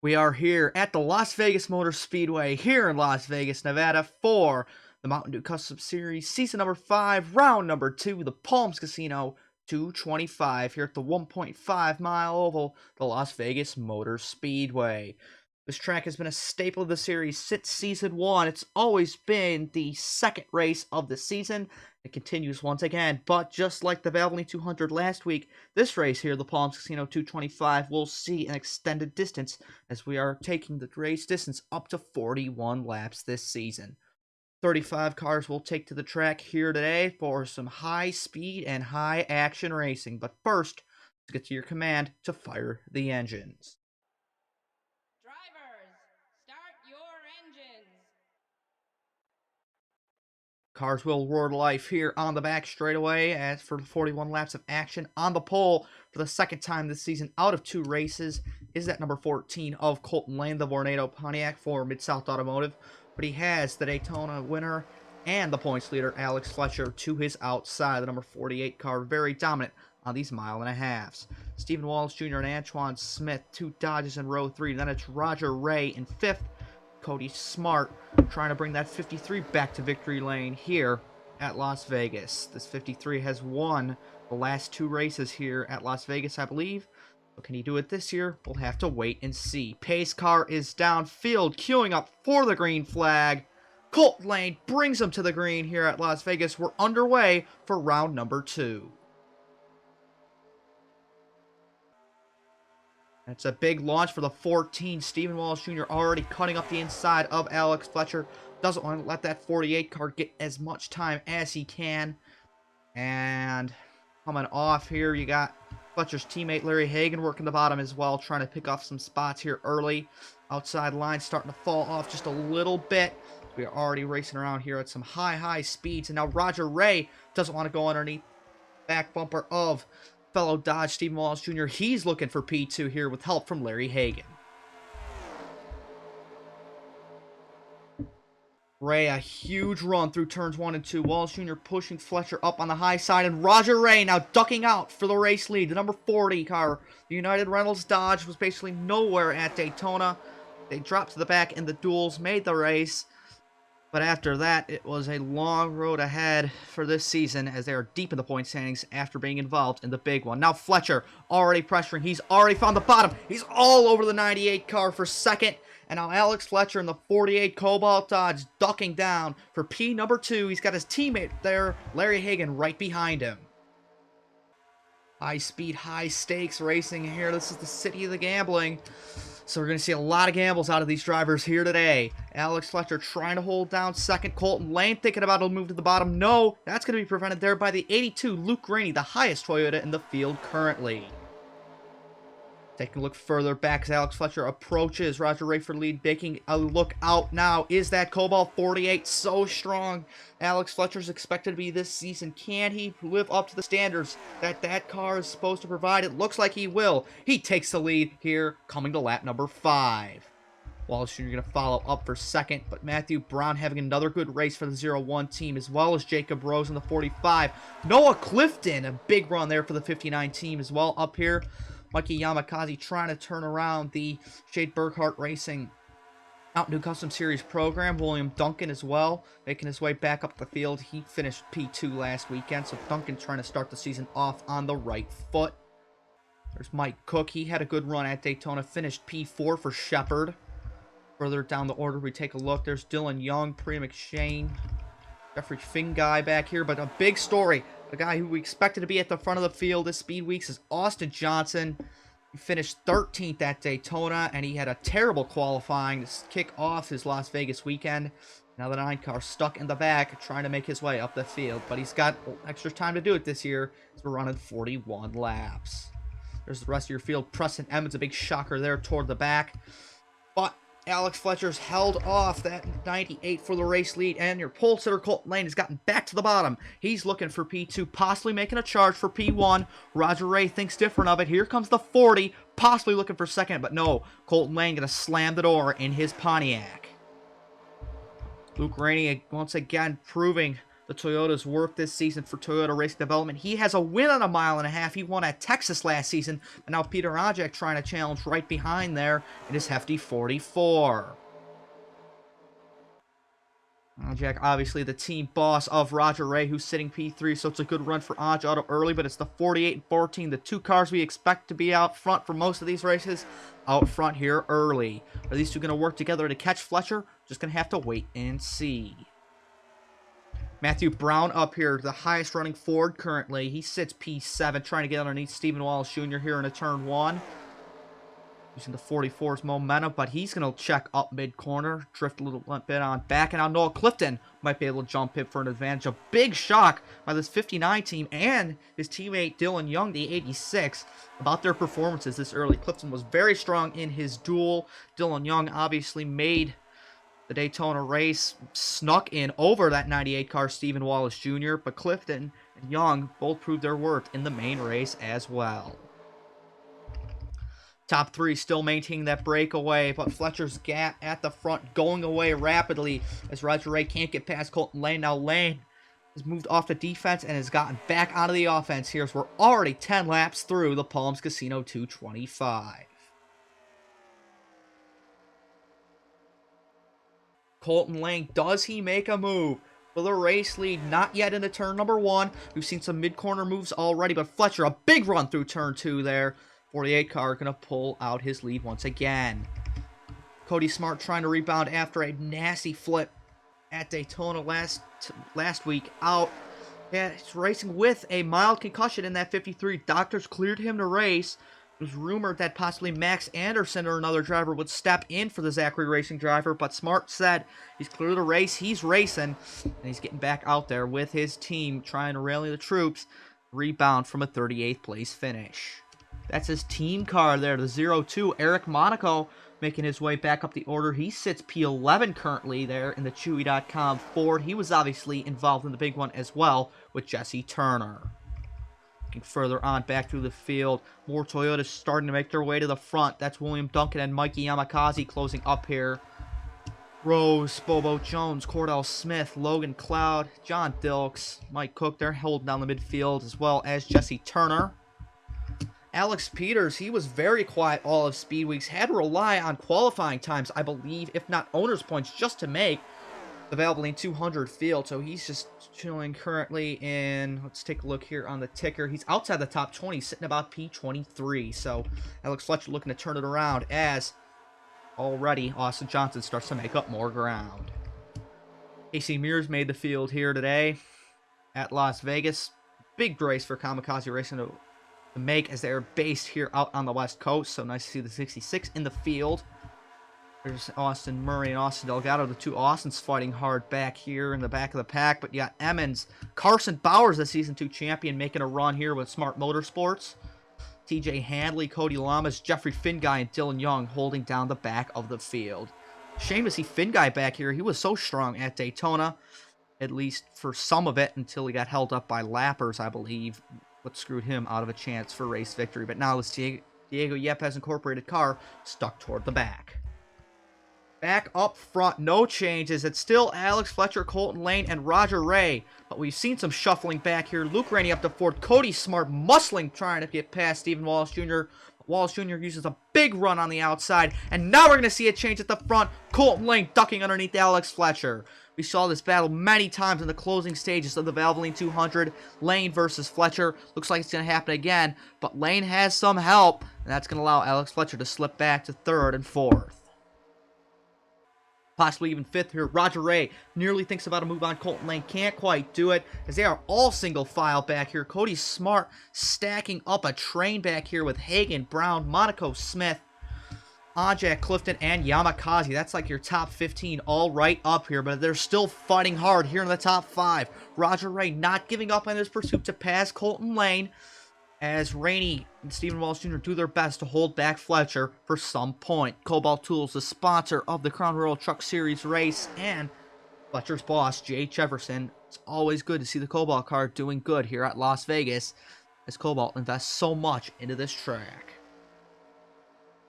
We are here at the Las Vegas Motor Speedway here in Las Vegas, Nevada for the Mountain Dew Custom Series Season number 5, Round number 2, the Palms Casino 225 here at the 1.5-mile oval, the Las Vegas Motor Speedway. This track has been a staple of the series since Season 1. It's always been the second race of the season. It continues once again, but just like the Valvoline 200 last week, this race here, the Palms Casino 225, will see an extended distance as we are taking the race distance up to 41 laps this season. 35 cars will take to the track here today for some high speed and high action racing. But first, let's get to your command to fire the engines. Drivers, start your engines. Cars will roar to life here on the back straightaway as for 41 laps of action. On the pole for the second time this season out of 2 races is that number 14 of Colton Lane, the Vornado Pontiac for Mid-South Automotive. But he has the Daytona winner and the points leader, Alex Fletcher, to his outside. The number 48 car, very dominant on these mile-and-a-halves. Stephen Wallace Jr. and Antoine Smith, 2 Dodges in row 3. Then it's Roger Ray in 5th. Cody Smart trying to bring that 53 back to victory lane here at Las Vegas. This 53 has won the last 2 races here at Las Vegas, I believe. But can he do it this year? We'll have to wait and see. Pace car is downfield, queuing up for the green flag. Colton Lane brings him to the green here at Las Vegas. We're underway for round number 2. It's a big launch for the 14. Stephen Wallace Jr. already cutting up the inside of Alex Fletcher. Doesn't want to let that 48 car get as much time as he can. And coming off here, you got Fletcher's teammate Larry Hagan working the bottom as well, trying to pick off some spots here early. Outside line starting to fall off just a little bit. We are already racing around here at some high speeds. And now Roger Ray doesn't want to go underneath back bumper of fellow Dodge Stephen Wallace Jr. He's looking for P2 here with help from Larry Hagan. Ray, a huge run through turns 1 and 2. Wallace Jr. pushing Fletcher up on the high side, and Roger Ray now ducking out for the race lead. The number 40 car, the United Rentals Dodge, was basically nowhere at Daytona. They dropped to the back in the duels, made the race. But after that, it was a long road ahead for this season as they are deep in the point standings after being involved in the big one. Now Fletcher already pressuring. He's already found the bottom. He's all over the 98 car for second. And now Alex Fletcher in the 48 Cobalt Dodge ducking down for P number 2. He's got his teammate there, Larry Hagan, right behind him. High speed, high stakes racing here. This is the city of the gambling. So we're going to see a lot of gambles out of these drivers here today. Alex Fletcher trying to hold down second. Colton Lane thinking about it'll move to the bottom. No, that's going to be prevented there by the 82 Luke Rainey, the highest Toyota in the field currently. Taking a look further back as Alex Fletcher approaches Roger Ray for lead, making a look out now. Is that Cobalt 48 so strong? Alex Fletcher's expected to be this season. Can he live up to the standards that car is supposed to provide? It looks like he will. He takes the lead here, coming to lap number 5. Wallace Jr. going to follow up for second, but Matthew Brown having another good race for the 0-1 team, as well as Jacob Rose in the 45. Noah Clifton, a big run there for the 59 team as well up here. Mikey Yamakaze trying to turn around the Shade Burkhart Racing Mountain Dew Custom Series program. William Duncan as well, making his way back up the field. He finished P2 last weekend, so Duncan trying to start the season off on the right foot. There's Mike Cook. He had a good run at Daytona, finished P4 for Shepard. Further down the order, we take a look. There's Dylan Young, Priya McShane, Jeffrey Finguy back here, but a big story. The guy who we expected to be at the front of the field this Speed Weeks is Austin Johnson. He finished 13th at Daytona, and he had a terrible qualifying to kick off his Las Vegas weekend. Now the 9 car stuck in the back, trying to make his way up the field, but he's got extra time to do it this year, as we're running 41 laps. There's the rest of your field. Preston Emmons, a big shocker there toward the back. But Alex Fletcher's held off that 98 for the race lead, and your pole sitter Colton Lane has gotten back to the bottom. He's looking for P2, possibly making a charge for P1. Roger Ray thinks different of it. Here comes the 40, possibly looking for second, but no. Colton Lane going to slam the door in his Pontiac. Luke Rainey once again proving the Toyota's work this season for Toyota Racing Development. He has a win on a 1.5 miles. He won at Texas last season. And now Peter Ajak trying to challenge right behind there in his hefty 44. Ajak, obviously the team boss of Roger Ray, who's sitting P3, so it's a good run for Aj Auto early, but it's the 48 and 14, the two cars we expect to be out front for most of these races, out front here early. Are these two going to work together to catch Fletcher? Just going to have to wait and see. Matthew Brown up here, the highest running Ford currently. He sits P7, trying to get underneath Stephen Wallace Jr. here in a turn 1. Using the 44's momentum, but he's going to check up mid-corner, drift a little bit on back, and now Noah Clifton might be able to jump in for an advantage. A big shock by this 59 team and his teammate Dylan Young, the 86, about their performances this early. Clifton was very strong in his duel. Dylan Young obviously made the Daytona race, snuck in over that 98 car Stephen Wallace Jr., but Clifton and Young both proved their worth in the main race as well. Top 3 still maintaining that breakaway, but Fletcher's gap at the front going away rapidly as Roger Ray can't get past Colton Lane. Now Lane has moved off the defense and has gotten back onto the offense here as we're already 10 laps through the Palms Casino 225. Colton Lane, does he make a move for the race lead? Not yet into turn number 1. We've seen some mid-corner moves already, but Fletcher, a big run through turn 2 there. 48 car going to pull out his lead once again. Cody Smart trying to rebound after a nasty flip at Daytona last week out. Yeah, he's racing with a mild concussion in that 53. Doctors cleared him to race. It was rumored that possibly Max Anderson or another driver would step in for the Zachary Racing driver, but Smart said he's clear to race. He's racing, and he's getting back out there with his team, trying to rally the troops. Rebound from a 38th place finish. That's his team car there, the 02. Eric Monaco making his way back up the order. He sits P11 currently there in the Chewy.com Ford. He was obviously involved in the big one as well with Jesse Turner. Looking further on back through the field, more Toyotas starting to make their way to the front. That's William Duncan and Mikey Yamakaze closing up here. Rose, Bobo Jones, Cordell Smith, Logan Cloud, John Dilks, Mike Cook, they're holding down the midfield, as well as Jesse Turner. Alex Peters, he was very quiet all of Speed Weeks, had to rely on qualifying times, I believe, if not owner's points, just to make the Valvoline 200 field. So he's just chilling currently in, let's take a look here on the ticker. He's outside the top 20, sitting about P23. So Alex Fletcher looking to turn it around as already Austin Johnson starts to make up more ground. AC Mears made the field here today at Las Vegas. Big race for Kamikaze Racing to make as they're based here out on the West Coast. So nice to see the 66 in the field. There's Austin Murray and Austin Delgado, the two Austins fighting hard back here in the back of the pack. But you got Emmons, Carson Bowers, the Season 2 champion, making a run here with Smart Motorsports. TJ Handley, Cody Lamas, Jeffrey Finguy, and Dylan Young holding down the back of the field. Shame to see Finguy back here. He was so strong at Daytona, at least for some of it, until he got held up by lappers, I believe. What screwed him out of a chance for race victory. But now this Diego Yepes Incorporated car stuck toward the back. Back up front, no changes. It's still Alex Fletcher, Colton Lane, and Roger Ray. But we've seen some shuffling back here. Luke Rainey up to Ford. Cody Smart muscling, trying to get past Stephen Wallace Jr. Wallace Jr. uses a big run on the outside. And now we're going to see a change at the front. Colton Lane ducking underneath Alex Fletcher. We saw this battle many times in the closing stages of the Valvoline 200. Lane versus Fletcher. Looks like it's going to happen again. But Lane has some help. And that's going to allow Alex Fletcher to slip back to 3rd and 4th. Possibly even 5th here. Roger Ray nearly thinks about a move on Colton Lane. Can't quite do it as they are all single file back here. Cody Smart stacking up a train back here with Hagan, Brown, Monaco, Smith, Ajak, Clifton, and Yamakaze. That's like your top 15 all right up here, but they're still fighting hard here in the top 5. Roger Ray not giving up on his pursuit to pass Colton Lane as Rainey and Stephen Wallace Jr. do their best to hold back Fletcher for some point. Cobalt Tools, the sponsor of the Crown Royal Truck Series race, and Fletcher's boss, Jay Jefferson. It's always good to see the Cobalt car doing good here at Las Vegas, as Cobalt invests so much into this track.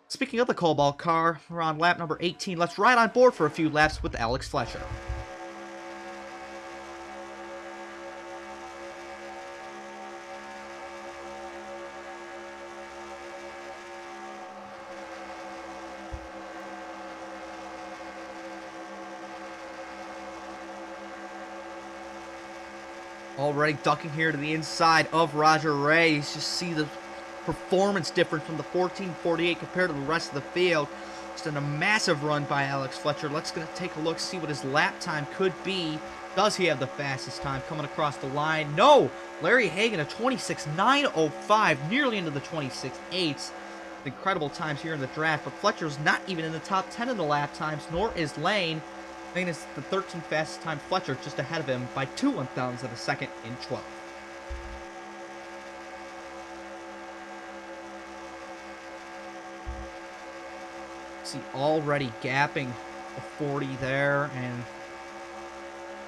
Speaking of the Cobalt car, we're on lap number 18. Let's ride on board for a few laps with Alex Fletcher. Already ducking here to the inside of Roger Ray. You just see the performance difference from the 14:48 compared to the rest of the field. Just in a massive run by Alex Fletcher. Let's gonna take a look, see what his lap time could be. Does he have the fastest time coming across the line? No! Larry Hagan, a 26.905, nearly into the 26.8s. Incredible times here in the draft, but Fletcher's not even in the top 10 in the lap times, nor is Lane. Lane is the 13th fastest time. Fletcher just ahead of him by 2 1/1000 of a second in 12th. See, already gapping the 40 there, and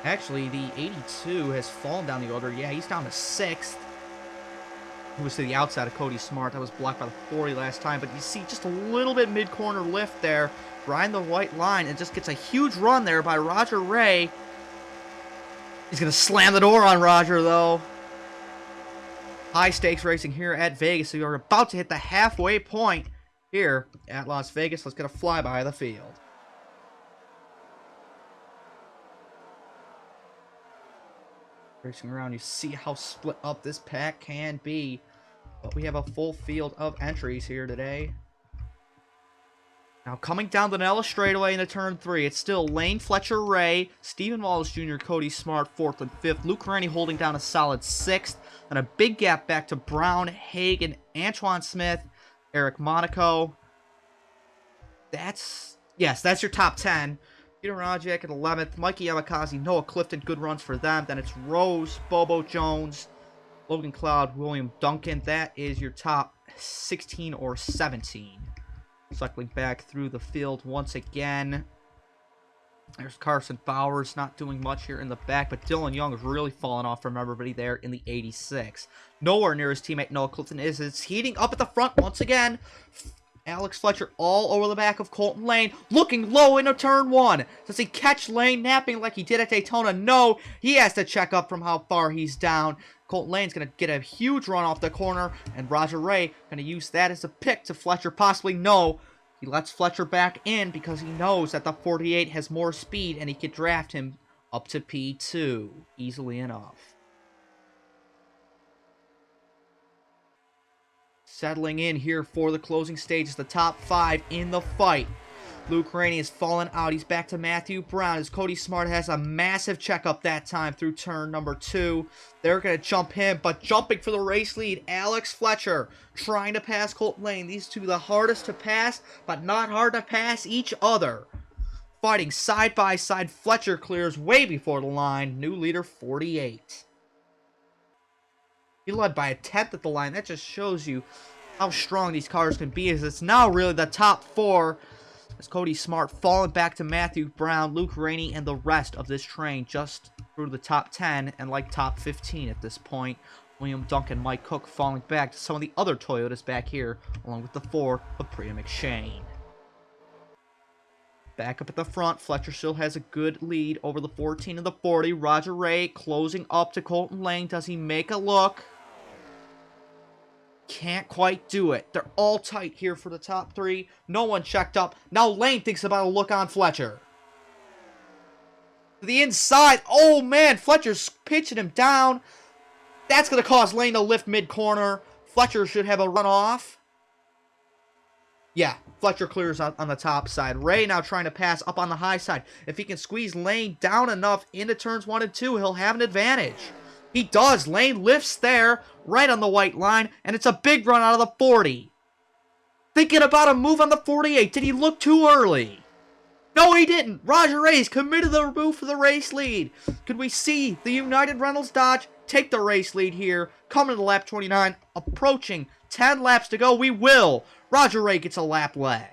actually the 82 has fallen down the order. Yeah, he's down to 6th. He was to the outside of Cody Smart. That was blocked by the 40 last time, but you see just a little bit mid-corner lift there, riding the white line, and just gets a huge run there by Roger Ray. He's going to slam the door on Roger, though. High stakes racing here at Vegas, so you're about to hit the halfway point here at Las Vegas. Let's get a flyby of the field. Racing around, you see how split up this pack can be. But we have a full field of entries here today. Now coming down the Nella straightaway into turn 3, it's still Lane, Fletcher, Ray, Stephen Wallace Jr., Cody Smart, 4th and 5th. Luke Rennie holding down a solid 6th. And a big gap back to Brown, Hagan, Antoine Smith, Eric Monaco. That's your top 10. Peter Rajek at 11th, Mikey Yamakaze, Noah Clifton, good runs for them. Then it's Rose, Bobo Jones, Logan Cloud, William Duncan. That is your top 16 or 17. Cycling back through the field once again. There's Carson Bowers, not doing much here in the back, but Dylan Young is really falling off from everybody there in the 86. Nowhere near his teammate Noah Clifton is. It's heating up at the front once again. Alex Fletcher all over the back of Colton Lane, looking low into turn 1. Does he catch Lane napping like he did at Daytona? No, he has to check up from how far he's down. Colton Lane's going to get a huge run off the corner, and Roger Ray going to use that as a pick to Fletcher. Possibly no. He lets Fletcher back in because he knows that the 48 has more speed, and he could draft him up to P2 easily enough. Settling in here for the closing stages, the top 5 in the fight. Luke Rainey has fallen out. He's back to Matthew Brown as Cody Smart has a massive checkup that time through turn number 2. They're going to jump him, but jumping for the race lead, Alex Fletcher trying to pass Colton Lane. These two the hardest to pass, but not hard to pass each other. Fighting side by side, Fletcher clears way before the line. New leader 48. He led by a 10th at the line. That just shows you how strong these cars can be, as it's now really the top 4. As Cody Smart falling back to Matthew Brown, Luke Rainey, and the rest of this train just through the top 10 and like top 15 at this point. William Duncan, Mike Cook falling back to some of the other Toyotas back here, along with the 4 of Priya McShane. Back up at the front, Fletcher still has a good lead over the 14 and the 40. Roger Ray closing up to Colton Lane. Does he make a look? Can't quite do it. They're all tight here for the top 3. No one checked up. Now Lane thinks about a look on Fletcher. To the inside. Oh, man. Fletcher's pitching him down. That's going to cause Lane to lift mid-corner. Fletcher should have a runoff. Yeah, Fletcher clears on the top side. Ray now trying to pass up on the high side. If he can squeeze Lane down enough into turns 1 and 2, he'll have an advantage. He does. Lane lifts there, right on the white line, and it's a big run out of the 40. Thinking about a move on the 48. Did he look too early? No, he didn't. Roger Ray's committed the move for the race lead. Could we see the United Rentals Dodge take the race lead here, coming to lap 29, approaching 10 laps to go? We will. Roger Ray gets a lap lead.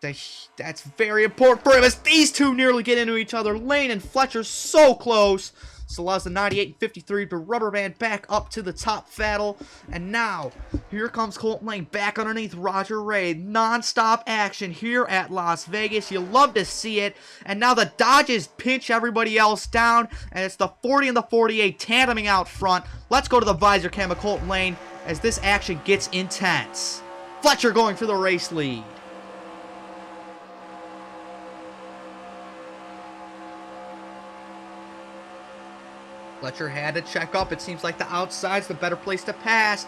That's very important for him as these two nearly get into each other. Lane and Fletcher so close. This allows the 98 and 53 to rubber band back up to the top battle. And now, here comes Colton Lane back underneath Roger Ray. Non-stop action here at Las Vegas. You love to see it. And now the Dodges pinch everybody else down. And it's the 40 and the 48 tandeming out front. Let's go to the visor cam of Colton Lane as this action gets intense. Fletcher going for the race lead. Fletcher had to check up. It seems like the outside's the better place to pass.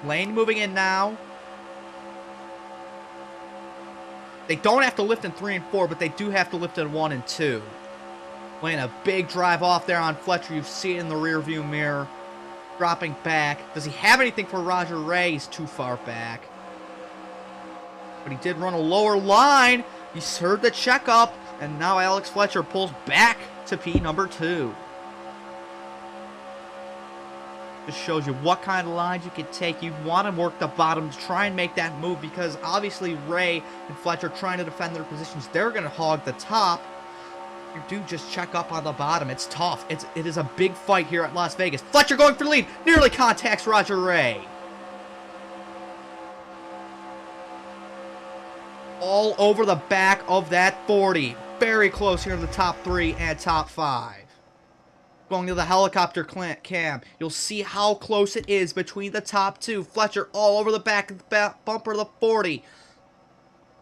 Lane moving in now. They don't have to lift in 3 and 4, but they do have to lift in 1 and 2. Lane, a big drive off there on Fletcher. You see it in the rearview mirror. Dropping back. Does he have anything for Roger Ray? He's too far back. But he did run a lower line. He's heard the checkup. And now Alex Fletcher pulls back to P number 2. Just shows you what kind of lines you can take. You want to work the bottom to try and make that move, because obviously Ray and Fletcher trying to defend their positions. They're going to hog the top. You do just check up on the bottom. It's tough. It is a big fight here at Las Vegas. Fletcher going for the lead. Nearly contacts Roger Ray. All over the back of that 40. Very close here in the top 3 and top 5. Going to the helicopter cam, you'll see how close it is between the top 2. Fletcher all over the back of the bumper of the 40.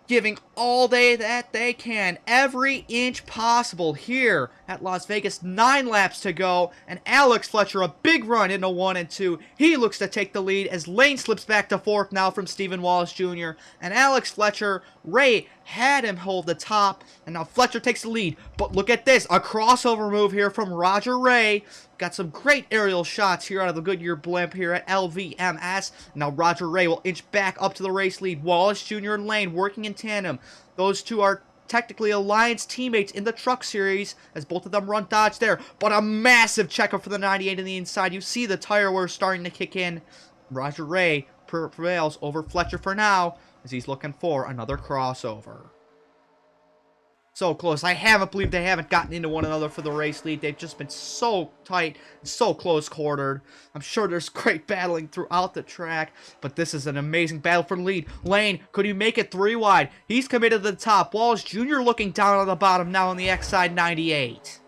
Giving all that they can, every inch possible here at Las Vegas. 9 laps to go, and Alex Fletcher, a big run into 1 and 2. He looks to take the lead as Lane slips back to 4th now from Stephen Wallace Jr. And Alex Fletcher, Ray had him hold the top, and now Fletcher takes the lead. But look at this, a crossover move here from Roger Ray. Got some great aerial shots here out of the Goodyear blimp here at LVMS. Now Roger Ray will inch back up to the race lead. Wallace Jr. and Lane working in tandem. Those two are technically Alliance teammates in the Truck Series, as both of them run Dodge there. But a massive checkup for the 98 on the inside. You see the tire wear starting to kick in. Roger Ray prevails over Fletcher for now, as he's looking for another crossover. So close. I haven't believed they haven't gotten into one another for the race lead. They've just been so tight, so close quartered. I'm sure there's great battling throughout the track, but this is an amazing battle for the lead. Lane, could he make it 3 wide? He's committed to the top. Wallace Jr. looking down on the bottom now on the X side 98.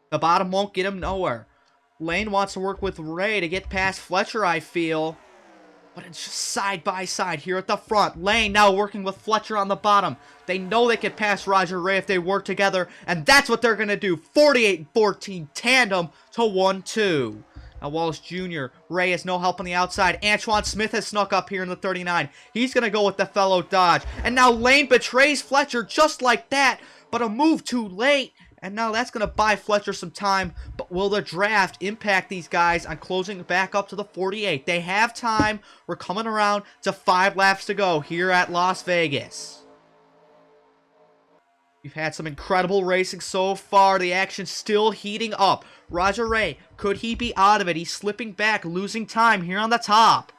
The bottom won't get him nowhere. Lane wants to work with Ray to get past Fletcher, I feel. But it's just side by side here at the front. Lane now working with Fletcher on the bottom. They know they can pass Roger Ray if they work together, and that's what they're going to do. 48-14 tandem to 1-2. Now Wallace Jr., Ray has no help on the outside. Antoine Smith has snuck up here in the 39. He's going to go with the fellow Dodge. And now Lane betrays Fletcher just like that, but a move too late. And now that's going to buy Fletcher some time. But will the draft impact these guys on closing back up to the 48? They have time. We're coming around to 5 laps to go here at Las Vegas. We've had some incredible racing so far. The action's still heating up. Roger Ray, could he be out of it? He's slipping back, losing time here on the top.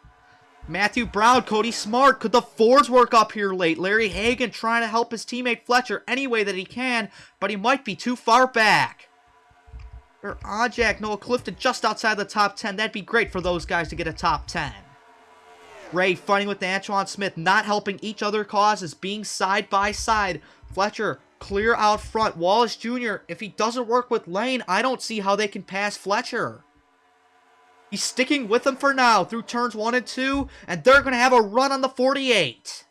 Matthew Brown, Cody Smart, could the Fords work up here late? Larry Hagan trying to help his teammate Fletcher any way that he can, but he might be too far back. Ajak, Noah Clifton just outside the top 10. That'd be great for those guys to get a top 10. Ray fighting with Antoine Smith, not helping each other causes, being side by side. Fletcher clear out front. Wallace Jr., if he doesn't work with Lane, I don't see how they can pass Fletcher. He's sticking with them for now through turns 1 and 2, and they're going to have a run on the 48.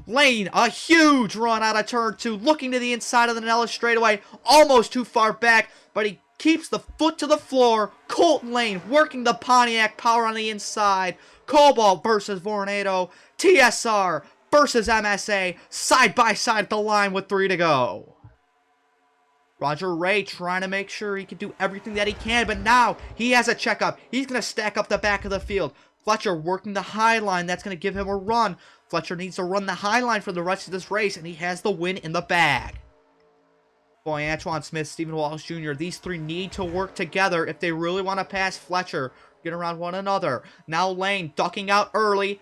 Lane, a huge run out of turn 2, looking to the inside of the Nellis straightaway, almost too far back, but he keeps the foot to the floor. Colton Lane working the Pontiac power on the inside. Cobalt versus Vornado. TSR versus MSA, side by side at the line with 3 to go. Roger Ray trying to make sure he can do everything that he can, but now he has a checkup. He's going to stack up the back of the field. Fletcher working the high line. That's going to give him a run. Fletcher needs to run the high line for the rest of this race, and he has the win in the bag. Boy, Antoine Smith, Stephen Wallace Jr., these 3 need to work together if they really want to pass Fletcher, get around one another. Now Lane ducking out early.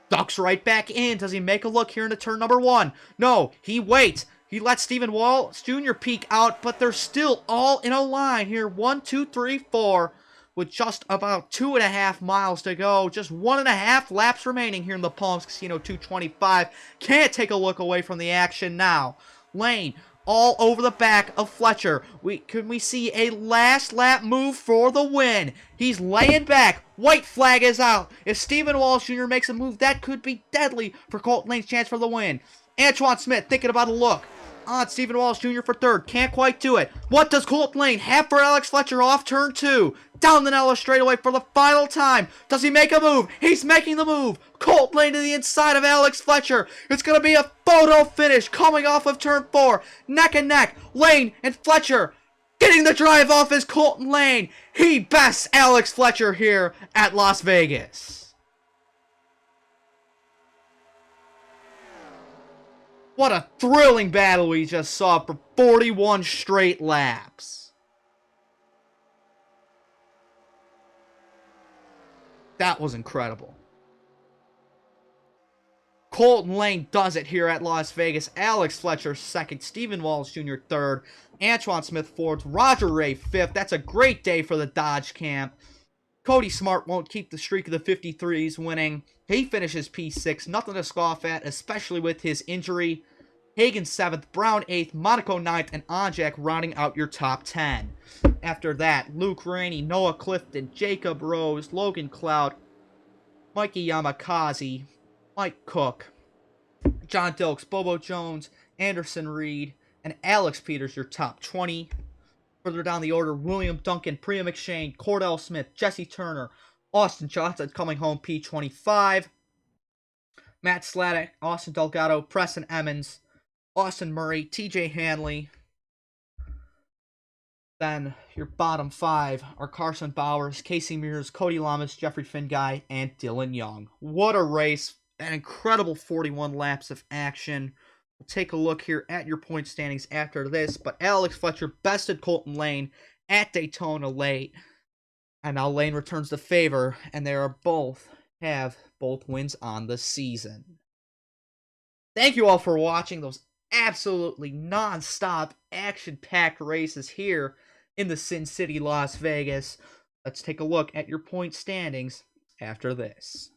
Ducks right back in. Does he make a look here into turn number 1? No, he waits. He lets Stephen Wallace Jr. peek out, but they're still all in a line here. 1, 2, 3, 4, with just about 2.5 miles to go. Just 1.5 laps remaining here in the Palms Casino 225. Can't take a look away from the action now. Lane all over the back of Fletcher. Can we see a last lap move for the win? He's laying back. White flag is out. If Stephen Wallace Jr. makes a move, that could be deadly for Colton Lane's chance for the win. Antoine Smith thinking about a look. on Stephen Wallace Jr. for third. Can't quite do it. What does Colton Lane have for Alex Fletcher off turn 2? Down the Nella straightaway for the final time. Does he make a move? He's making the move. Colton Lane to the inside of Alex Fletcher. It's going to be a photo finish coming off of turn 4. Neck and neck. Lane and Fletcher getting the drive off is Colton Lane. He bests Alex Fletcher here at Las Vegas. What a thrilling battle we just saw for 41 straight laps. That was incredible. Colton Lane does it here at Las Vegas. Alex Fletcher second. Stephen Wallace Jr. third. Antoine Smith fourth. Roger Ray fifth. That's a great day for the Dodge camp. Cody Smart won't keep the streak of the 53s winning. He finishes P6. Nothing to scoff at, especially with his injury. Hagan 7th, Brown 8th, Monaco 9th, and Onjak rounding out your top 10. After that, Luke Rainey, Noah Clifton, Jacob Rose, Logan Cloud, Mikey Yamakaze, Mike Cook, John Dilks, Bobo Jones, Anderson Reed, and Alex Peters, your top 20. Further down the order, William Duncan, Priya McShane, Cordell Smith, Jesse Turner, Austin Johnson coming home P25, Matt Sladek, Austin Delgado, Preston Emmons, Austin Murray, TJ Hanley. Then your bottom 5 are Carson Bowers, Casey Mears, Cody Lamas, Jeffrey Finguy, and Dylan Young. What a race. An incredible 41 laps of action. We'll take a look here at your point standings after this. But Alex Fletcher bested Colton Lane at Daytona late. And now Lane returns the favor. And they are have both wins on the season. Thank you all for watching those absolutely non-stop action-packed races here in the Sin City, Las Vegas. Let's take a look at your point standings after this.